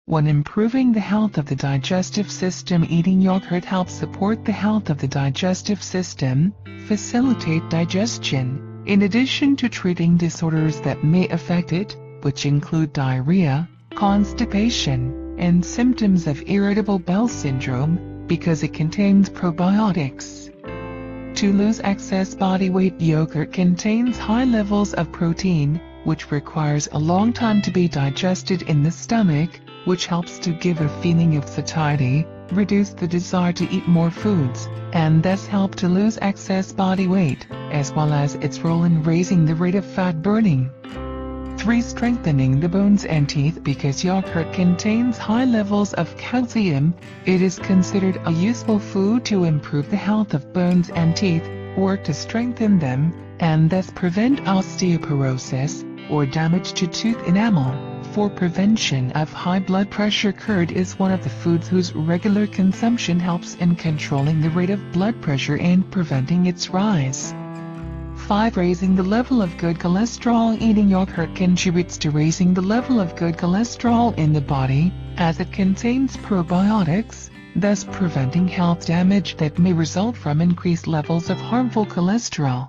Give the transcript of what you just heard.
When improving the health of the digestive system, eating yogurt helps support the health of the digestive system, facilitate digestion, in addition to treating disorders that may affect it, which include diarrhea, constipation, and symptoms of irritable bowel syndrome, because it contains probiotics. To lose excess body weight, yogurt contains high levels of protein, which requires a long time to be digested in the stomach, which helps to give a feeling of satiety, reduce the desire to eat more foods, and thus help to lose excess body weight, as well as its role in raising the rate of fat burning. 3. Strengthening the bones and teeth. Because yogurt contains high levels of calcium, it is considered a useful food to improve the health of bones and teeth, or to strengthen them, and thus prevent osteoporosis, or damage to tooth enamel. For prevention of high blood pressure, curd is one of the foods whose regular consumption helps in controlling the rate of blood pressure and preventing its rise. 5. Raising the level of good cholesterol. Eating yogurt contributes to raising the level of good cholesterol in the body, as it contains probiotics, thus preventing health damage that may result from increased levels of harmful cholesterol.